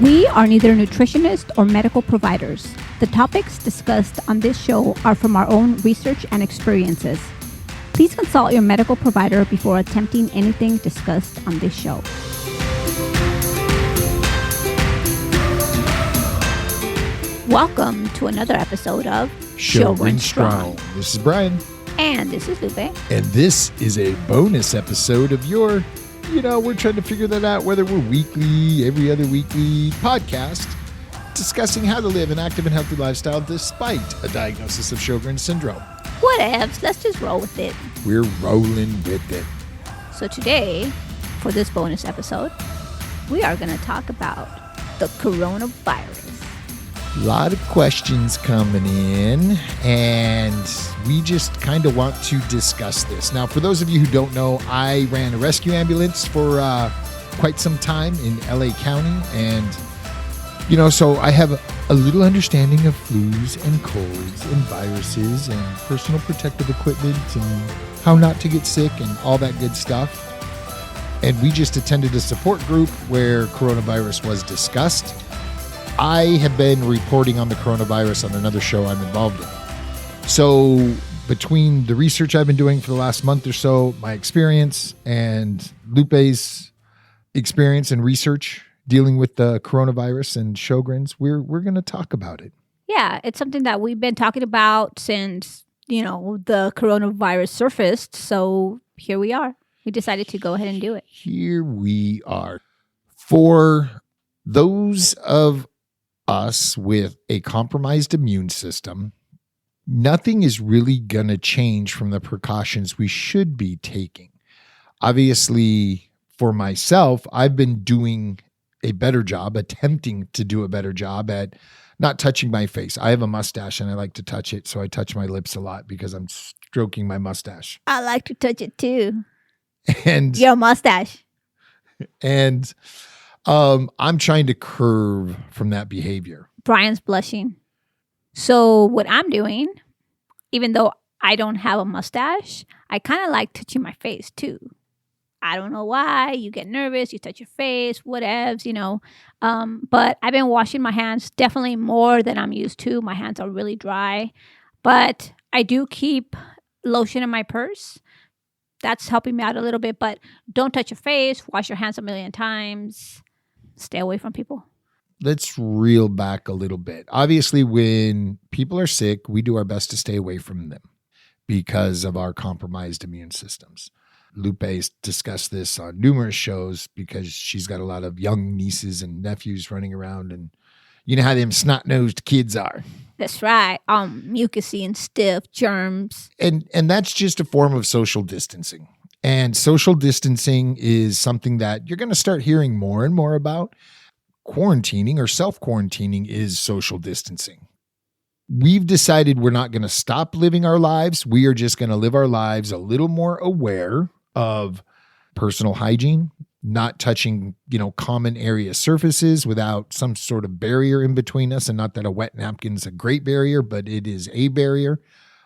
We are neither nutritionists or medical providers. The topics discussed on this show are from our own research and experiences. Please consult your medical provider before attempting anything discussed on this show. Welcome to another episode of Sjogren. This is Brian. And this is Lupe. And this is a bonus episode of your, we're trying to figure that out, whether we're weekly, every other weekly podcast, discussing how to live an active and healthy lifestyle despite a diagnosis of Sjogren's syndrome. Whatevs, let's just roll with it. We're rolling with it. So today, for this bonus episode, we are going to talk about the coronavirus. A lot of questions coming in, and we just kind of want to discuss this. Now, for those of you who don't know, I ran a rescue ambulance for quite some time in LA County, and, so I have a little understanding of flus and colds and viruses and personal protective equipment and how not to get sick and all that good stuff. And we just attended a support group where coronavirus was discussed. I have been reporting on the coronavirus on another show I'm involved in. So between the research I've been doing for the last month or so, my experience, and Lupe's experience and research dealing with the coronavirus and Sjogren's, we're going to talk about it. Yeah, it's something that we've been talking about since, the coronavirus surfaced. So here we are. We decided to go ahead and do it. Here we are. For those of us with a compromised immune system, nothing is really going to change from the precautions we should be taking. Obviously, for myself, I've been doing a better job, attempting to do a better job at not touching my face. I have a mustache and I like to touch it, so I touch my lips a lot because I'm stroking my mustache. I like to touch it too. And your mustache. And I'm trying to curve from that behavior. Brian's blushing. So what I'm doing, even though I don't have a mustache, I kind of like touching my face too. I don't know why. You get nervous, you touch your face, whatevs, But I've been washing my hands definitely more than I'm used to. My hands are really dry. But I do keep lotion in my purse. That's helping me out a little bit. But don't touch your face. Wash your hands a million times. Stay away from people. Let's reel back a little bit. Obviously, when people are sick, we do our best to stay away from them because of our compromised immune systems. Lupe's discussed this on numerous shows because she's got a lot of young nieces and nephews running around, and you know how them snot-nosed kids are. That's right. Mucusy and stiff germs. And that's just a form of social distancing. And social distancing is something that you're going to start hearing more and more about. Quarantining or self-quarantining is social distancing. We've decided we're not going to stop living our lives. We are just going to live our lives a little more aware of personal hygiene, not touching, common area surfaces without some sort of barrier in between us. And not that a wet napkin is a great barrier, but it is a barrier.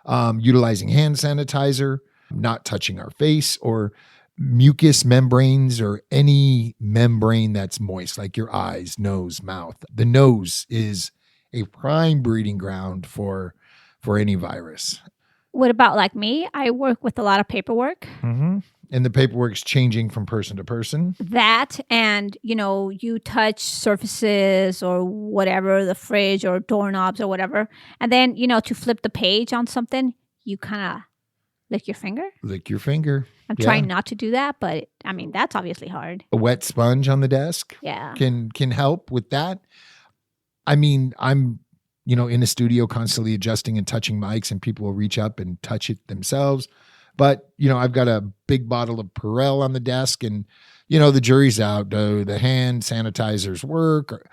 Utilizing hand sanitizer, not touching our face or mucous membranes or any membrane that's moist, like your eyes, nose, mouth. The nose is a prime breeding ground for any virus. What about like me? I work with a lot of paperwork. Mm-hmm. And the paperwork's changing from person to person. That and, you touch surfaces or whatever, the fridge or doorknobs or whatever. And then, to flip the page on something, you kind of lick your finger. Lick your finger. I'm trying not to do that, but that's obviously hard. A wet sponge on the desk can help with that. I'm, in a studio constantly adjusting and touching mics, and people will reach up and touch it themselves. But, I've got a big bottle of Perel on the desk, and, the jury's out. Do the hand sanitizers work? Or,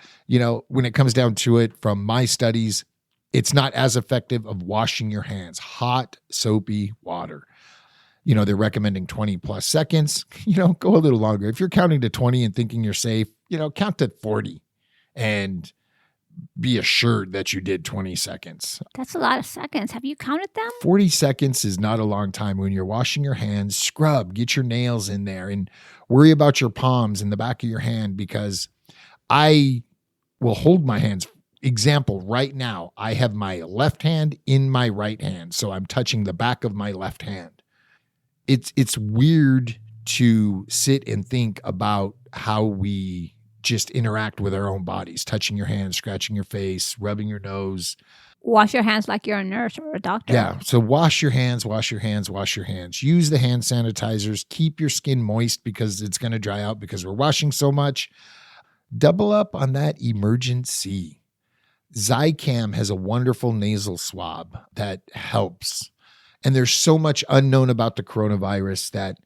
when it comes down to it, from my studies, it's not as effective of washing your hands. Hot, soapy water. They're recommending 20 plus seconds. Go a little longer. If you're counting to 20 and thinking you're safe, count to 40 and be assured that you did 20 seconds. That's a lot of seconds. Have you counted them? 40 seconds is not a long time when you're washing your hands. Scrub, get your nails in there, and worry about your palms in the back of your hand, because I will hold my hands. Example, right now, I have my left hand in my right hand. So I'm touching the back of my left hand. It's weird to sit and think about how we just interact with our own bodies, touching your hands, scratching your face, rubbing your nose. Wash your hands like you're a nurse or a doctor. Yeah. So wash your hands, wash your hands, wash your hands. Use the hand sanitizers. Keep your skin moist because it's going to dry out because we're washing so much. Double up on that emergency. Zicam has a wonderful nasal swab that helps. And there's so much unknown about the coronavirus that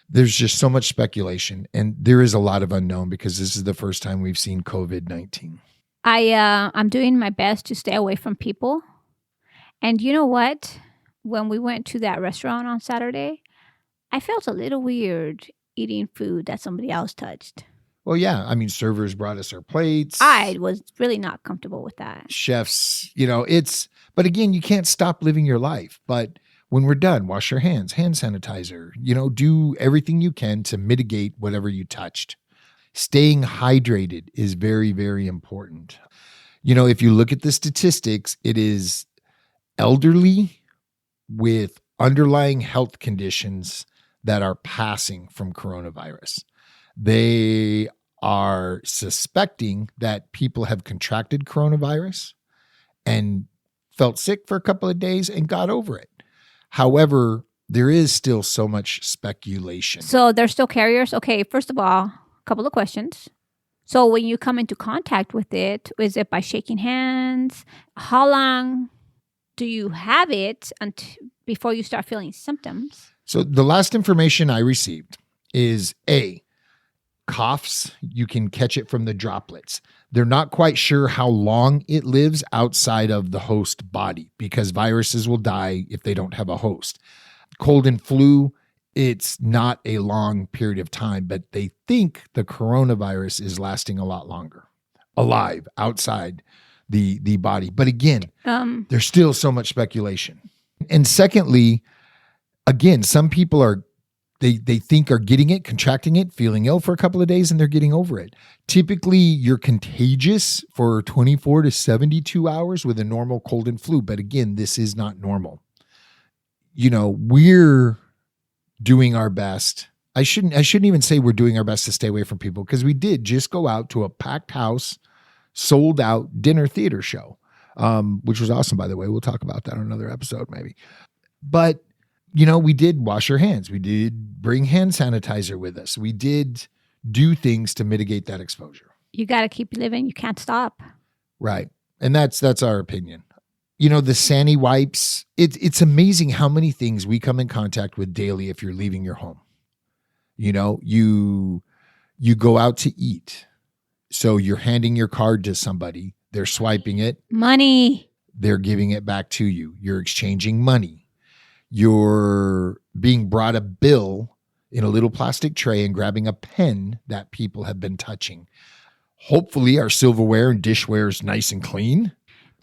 there's just so much speculation. And there is a lot of unknown because this is the first time we've seen COVID-19. I'm doing my best to stay away from people. And you know what? When we went to that restaurant on Saturday, I felt a little weird eating food that somebody else touched. Well, yeah. I mean, servers brought us our plates. I was really not comfortable with that. Chefs, but again, you can't stop living your life. But when we're done, wash your hands, hand sanitizer, do everything you can to mitigate whatever you touched. Staying hydrated is very, very important. If you look at the statistics, it is elderly with underlying health conditions that are passing from coronavirus. They are suspecting that people have contracted coronavirus and felt sick for a couple of days and got over it. However, there is still so much speculation. So they're still carriers? Okay, first of all, a couple of questions. So when you come into contact with it, is it by shaking hands? How long do you have it before you start feeling symptoms? So the last information I received is coughs, you can catch it from the droplets. They're not quite sure how long it lives outside of the host body because viruses will die if they don't have a host. Cold and flu, it's not a long period of time, but they think the coronavirus is lasting a lot longer, alive outside the body. But again, there's still so much speculation. And secondly, again, some people they think are getting it, contracting it, feeling ill for a couple of days, and they're getting over it. Typically, you're contagious for 24 to 72 hours with a normal cold and flu. But again, this is not normal. We're doing our best. I shouldn't even say we're doing our best to stay away from people because we did just go out to a packed house, sold out dinner theater show, which was awesome, by the way. We'll talk about that on another episode maybe. But we did wash our hands. We did bring hand sanitizer with us. We did do things to mitigate that exposure. You got to keep living. You can't stop. Right. And that's our opinion. The Sani wipes, it's amazing how many things we come in contact with daily if you're leaving your home. You go out to eat. So you're handing your card to somebody. They're swiping it. Money. They're giving it back to you. You're exchanging money. You're being brought a bill in a little plastic tray and grabbing a pen that people have been touching. Hopefully our silverware and dishware is nice and clean.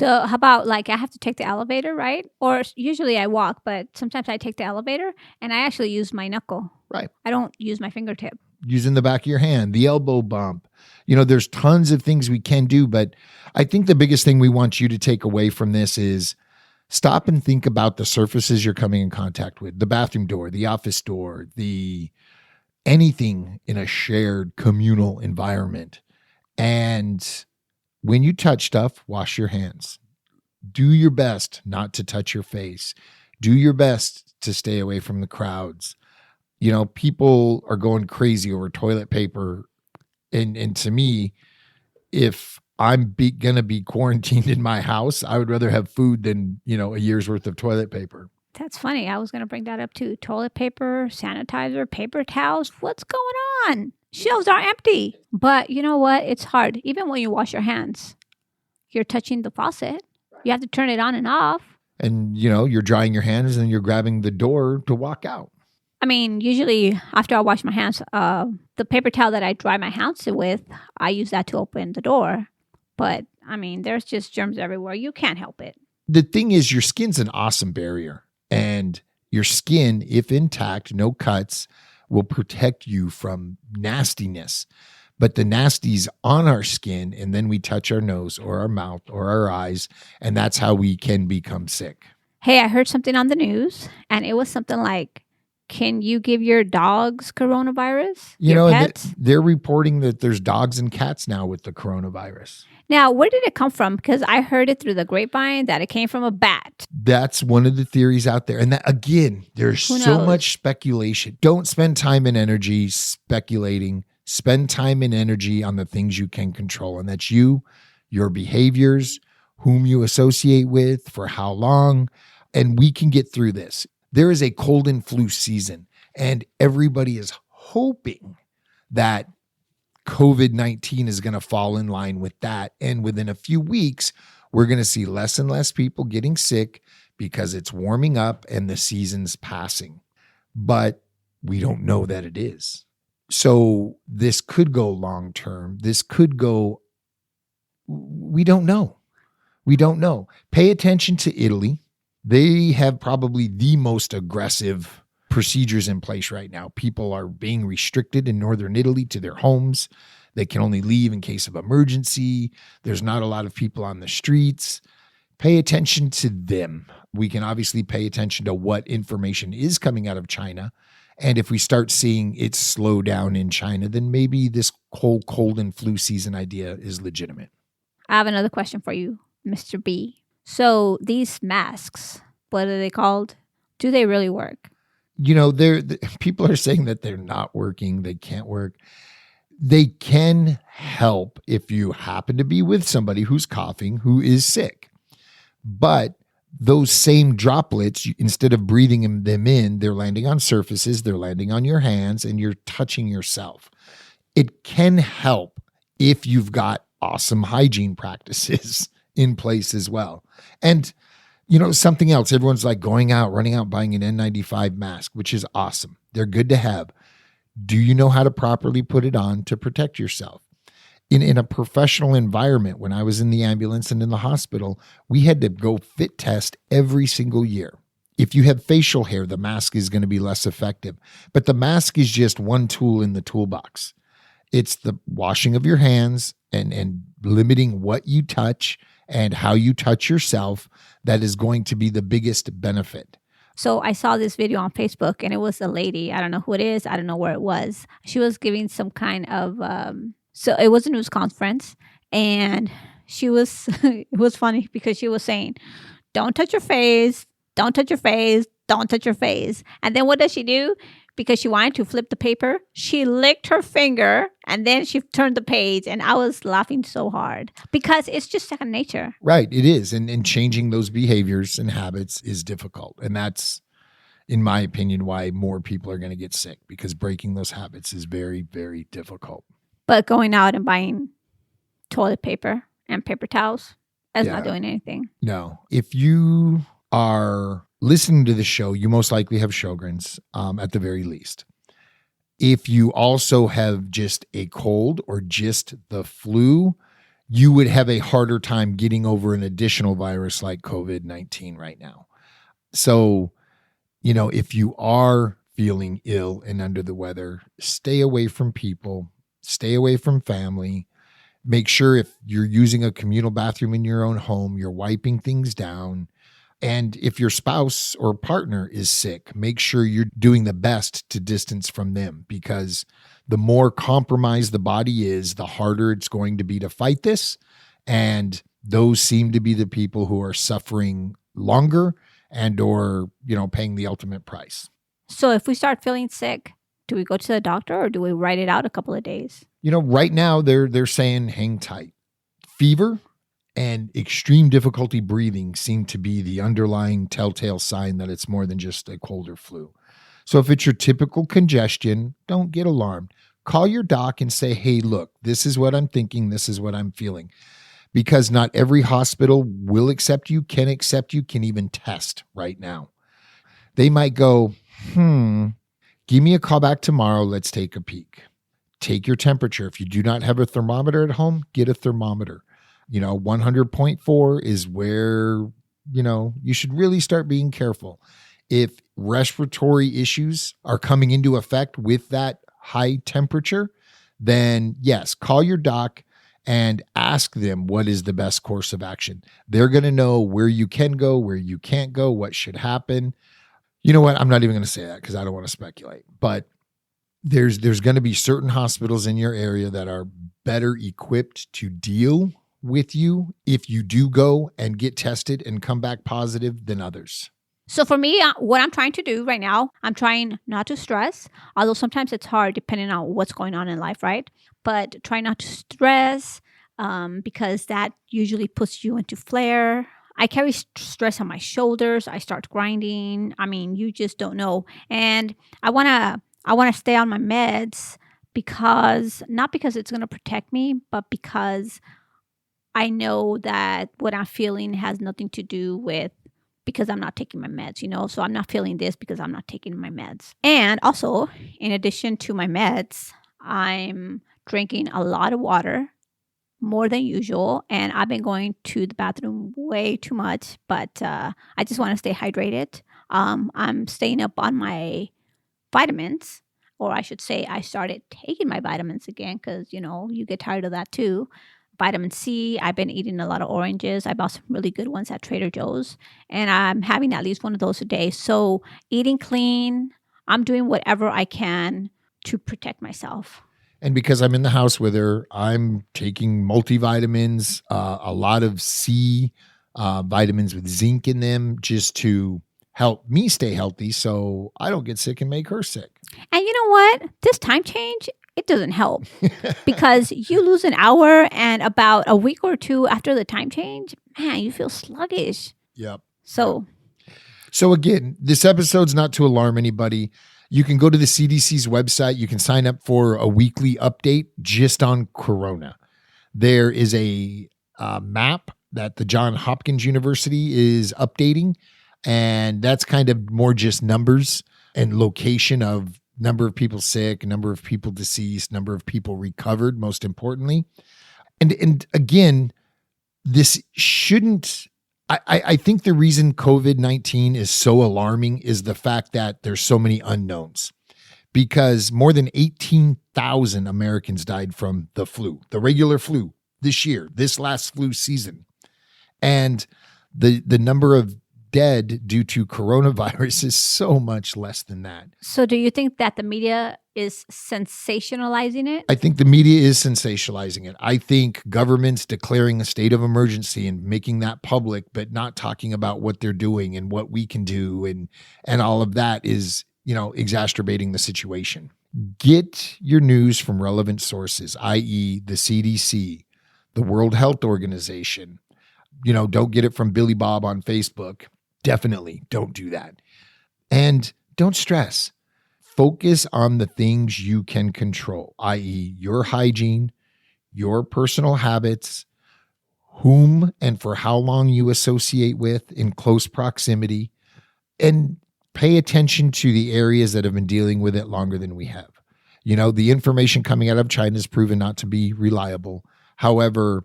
How about I have to take the elevator, right? Or usually I walk, but sometimes I take the elevator and I actually use my knuckle. Right. I don't use my fingertip. Using the back of your hand, the elbow bump. There's tons of things we can do, but I think the biggest thing we want you to take away from this is stop and think about the surfaces you're coming in contact with, the bathroom door, the office door, anything in a shared communal environment. And when you touch stuff, wash your hands. Do your best not to touch your face. Do your best to stay away from the crowds. People are going crazy over toilet paper. And to me, if I'm going to be quarantined in my house, I would rather have food than, a year's worth of toilet paper. That's funny. I was going to bring that up too. Toilet paper, sanitizer, paper towels. What's going on? Shelves are empty. But you know what? It's hard. Even when you wash your hands, you're touching the faucet. You have to turn it on and off. And, you're drying your hands and you're grabbing the door to walk out. I mean, usually after I wash my hands, the paper towel that I dry my hands with, I use that to open the door. But, I mean, there's just germs everywhere. You can't help it. The thing is, your skin's an awesome barrier. And your skin, if intact, no cuts, will protect you from nastiness. but the nasty's on our skin, and then we touch our nose or our mouth or our eyes, and that's how we can become sick. Hey, I heard something on the news, and it was something like, can you give your dogs coronavirus? Your pets? They're reporting that there's dogs and cats now with the coronavirus. Now, where did it come from? Because I heard it through the grapevine that it came from a bat. That's one of the theories out there. And that, again, there's so much speculation. Don't spend time and energy speculating. Spend time and energy on the things you can control. And that's you, your behaviors, whom you associate with, for how long. And we can get through this. There is a cold and flu season, and everybody is hoping that COVID-19 is going to fall in line with that. And within a few weeks, we're going to see less and less people getting sick because it's warming up and the season's passing. But we don't know that it is. So this could go long term. This could go, we don't know. We don't know. Pay attention to Italy. They have probably the most aggressive procedures in place right now. People are being restricted in northern Italy to their homes. They can only leave in case of emergency. There's not a lot of people on the streets. Pay attention to them. We can obviously pay attention to what information is coming out of China. And if we start seeing it slow down in China, then maybe this whole cold and flu season idea is legitimate. I have another question for you, Mr. B. So these masks, what are they called? Do they really work? People are saying that they're not working. They can't work. They can help if you happen to be with somebody who's coughing, who is sick. But those same droplets, instead of breathing them in, they're landing on surfaces, they're landing on your hands, and you're touching yourself. It can help if you've got awesome hygiene practices in place as well. And, something else, everyone's like running out, buying an N95 mask, which is awesome. They're good to have. Do you know how to properly put it on to protect yourself? In a professional environment, when I was in the ambulance and in the hospital, we had to go fit test every single year. If you have facial hair, the mask is going to be less effective. But the mask is just one tool in the toolbox. It's the washing of your hands and limiting what you touch and how you touch yourself that is going to be the biggest benefit. So I saw this video on Facebook, and it was a lady. I don't know who it is. I don't know where it was. She was giving some kind of, so it was a news conference, and she was, it was funny because she was saying, don't touch your face, don't touch your face, don't touch your face. And then what does she do? Because she wanted to flip the paper, she licked her finger and then she turned the page. And I was laughing so hard because it's just second nature. Right. It is. And changing those behaviors and habits is difficult. And that's, in my opinion, why more people are going to get sick, because breaking those habits is very, very difficult. But going out and buying toilet paper and paper towels is not doing anything. No. If you are listening to the show, you most likely have Sjogrens at the very least. If you also have just a cold or just the flu, you would have a harder time getting over an additional virus like COVID-19 right now. So, if you are feeling ill and under the weather, stay away from people, stay away from family. Make sure if you're using a communal bathroom in your own home, you're wiping things down. And if your spouse or partner is sick, make sure you're doing the best to distance from them, because the more compromised the body is, the harder it's going to be to fight this. And those seem to be the people who are suffering longer and or, paying the ultimate price. So if we start feeling sick, do we go to the doctor or do we write it out a couple of days? Right now they're saying hang tight. Fever and extreme difficulty breathing seem to be the underlying telltale sign that it's more than just a cold or flu. So if it's your typical congestion, don't get alarmed. Call your doc and say, hey, look, this is what I'm thinking. This is what I'm feeling. Because not every hospital will accept you, can even test right now. They might go, give me a call back tomorrow. Let's take a peek. Take your temperature. If you do not have a thermometer at home, get a thermometer. 100.4 is where, you should really start being careful. If respiratory issues are coming into effect with that high temperature, then yes, call your doc and ask them what is the best course of action. They're going to know where you can go, where you can't go, what should happen. You know what? I'm not even going to say that because I don't want to speculate. But there's going to be certain hospitals in your area that are better equipped to deal with you if you do go and get tested and come back positive than others. So for me, what I'm trying to do right now, I'm trying not to stress, although sometimes it's hard depending on what's going on in life, right? But try not to stress because that usually puts you into flare. I carry stress on my shoulders. I start grinding. I mean, you just don't know. And I want to stay on my meds not because it's going to protect me, but because I know that what I'm feeling has nothing to do with because I'm not taking my meds, So I'm not feeling this because I'm not taking my meds. And also, in addition to my meds, I'm drinking a lot of water, more than usual. And I've been going to the bathroom way too much, but I just want to stay hydrated. I'm staying up on my vitamins, or I should say I started taking my vitamins again because, you get tired of that too. Vitamin C. I've been eating a lot of oranges. I bought some really good ones at Trader Joe's, and I'm having at least one of those a day. So eating clean, I'm doing whatever I can to protect myself. And because I'm in the house with her, I'm taking multivitamins, a lot of C vitamins with zinc in them just to help me stay healthy so I don't get sick and make her sick. And you know what? This time change, it doesn't help because you lose an hour and about a week or two after the time change, man, you feel sluggish. Yep. So again, this episode's not to alarm anybody. You can go to the CDC's website. You can sign up for a weekly update just on corona. There is a map that the Johns Hopkins University is updating, and that's kind of more just numbers and location of number of people sick, number of people deceased, number of people recovered, most importantly. And again, this shouldn't, I think the reason COVID-19 is so alarming is the fact that there's so many unknowns, because more than 18,000 Americans died from the flu, the regular flu this year, this last flu season. And the number of dead due to coronavirus is so much less than that. So do you think that the media is sensationalizing it? I think the media is sensationalizing it. I think governments declaring a state of emergency and making that public, but not talking about what they're doing and what we can do and all of that is, exacerbating the situation. Get your news from relevant sources, i.e. the CDC, the World Health Organization. Don't get it from Billy Bob on Facebook. Definitely don't do that. And don't stress. Focus on the things you can control, i.e. your hygiene, your personal habits, whom and for how long you associate with in close proximity, and pay attention to the areas that have been dealing with it longer than we have. The information coming out of China is proven not to be reliable. However,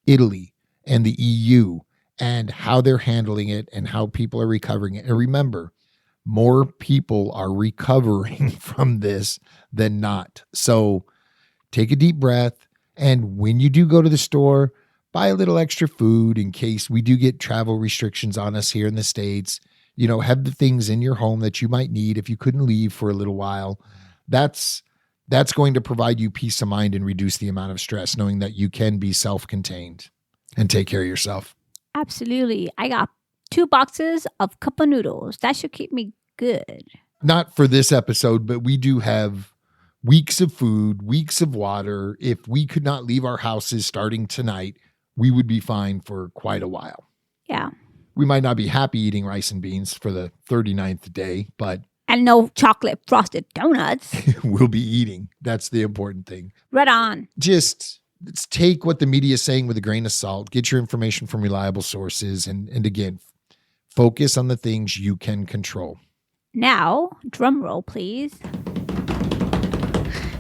Italy and the EU and how they're handling it and how people are recovering it. And remember, more people are recovering from this than not. So take a deep breath. And when you do go to the store, buy a little extra food in case we do get travel restrictions on us here in the States. Have the things in your home that you might need if you couldn't leave for a little while. That's going to provide you peace of mind and reduce the amount of stress, knowing that you can be self-contained and take care of yourself. Absolutely. I got 2 boxes of cup of noodles. That should keep me good. Not for this episode, but we do have weeks of food, weeks of water. If we could not leave our houses starting tonight, we would be fine for quite a while. Yeah. We might not be happy eating rice and beans for the 39th day, but... And no chocolate frosted donuts. We'll be eating. That's the important thing. Right on. Let's take what the media is saying with a grain of salt. Get your information from reliable sources. And again, focus on the things you can control. Now, drum roll, please.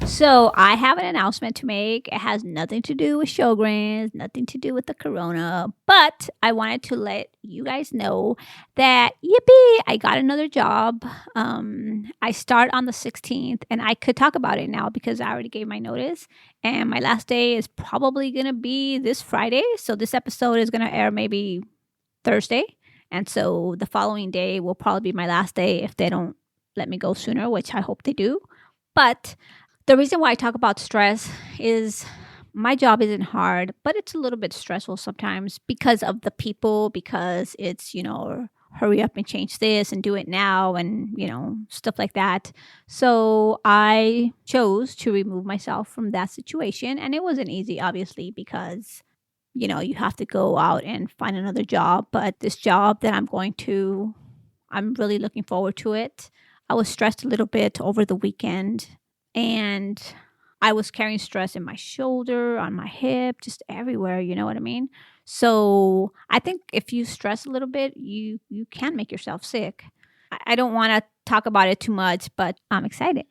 So I have an announcement to make. It has nothing to do with Sjogrens, nothing to do with the corona, but I wanted to let you guys know that yippee, I got another job. I start on the 16th, and I could talk about it now because I already gave my notice, and my last day is probably going to be this Friday. So this episode is going to air maybe Thursday, and so the following day will probably be my last day if they don't let me go sooner, which I hope they do. But the reason why I talk about stress is my job isn't hard, but it's a little bit stressful sometimes because of the people, because it's, hurry up and change this and do it now and, stuff like that. So I chose to remove myself from that situation. And it wasn't easy, obviously, because, you have to go out and find another job. But this job that I'm really looking forward to it. I was stressed a little bit over the weekend. And I was carrying stress in my shoulder, on my hip, just everywhere, you know what I mean? So I think if you stress a little bit, you can make yourself sick. I don't want to talk about it too much, but I'm excited.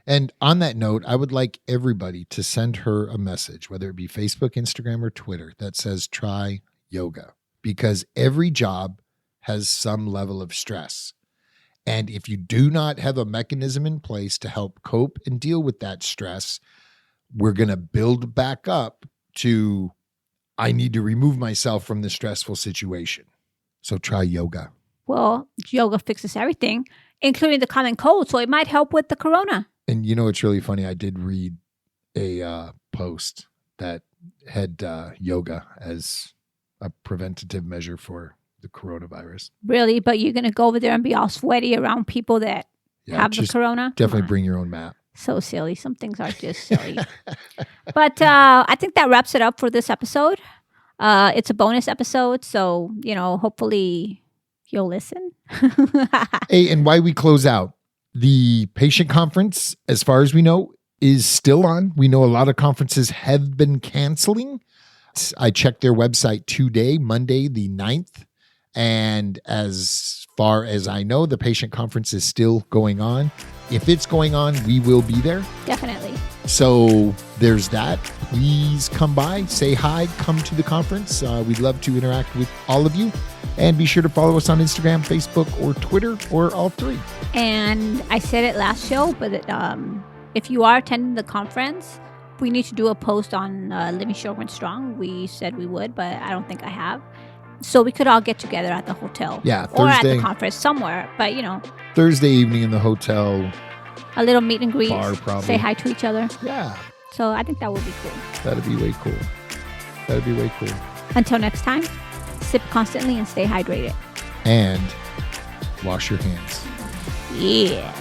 And on that note, I would like everybody to send her a message, whether it be Facebook, Instagram, or Twitter, that says try yoga, because every job has some level of stress. And if you do not have a mechanism in place to help cope and deal with that stress, we're going to build back up to, I need to remove myself from the stressful situation. So try yoga. Well, yoga fixes everything, including the common cold. So it might help with the corona. And it's really funny. I did read a post that had yoga as a preventative measure for the coronavirus. Really? But you're going to go over there and be all sweaty around people that have the corona? Definitely bring your own mat. So silly. Some things are just silly. But I think that wraps it up for this episode. It's a bonus episode. So, hopefully you'll listen. Hey, and while we close out, the patient conference, as far as we know, is still on. We know a lot of conferences have been canceling. I checked their website today, Monday, the 9th. And as far as I know, the patient conference is still going on. If it's going on, we will be there. Definitely. So there's that. Please come by, say hi, come to the conference. We'd love to interact with all of you. And be sure to follow us on Instagram, Facebook, or Twitter, or all three. And I said it last show, but if you are attending the conference, we need to do a post on Living Sjogren Strong. We said we would, but I don't think I have. So we could all get together at the hotel. Yeah, Thursday. Or at the conference somewhere. But, Thursday evening in the hotel. A little meet and greet. Bar, probably. Say hi to each other. Yeah. So I think that would be cool. That'd be way cool. Until next time, sip constantly and stay hydrated. And wash your hands. Yeah.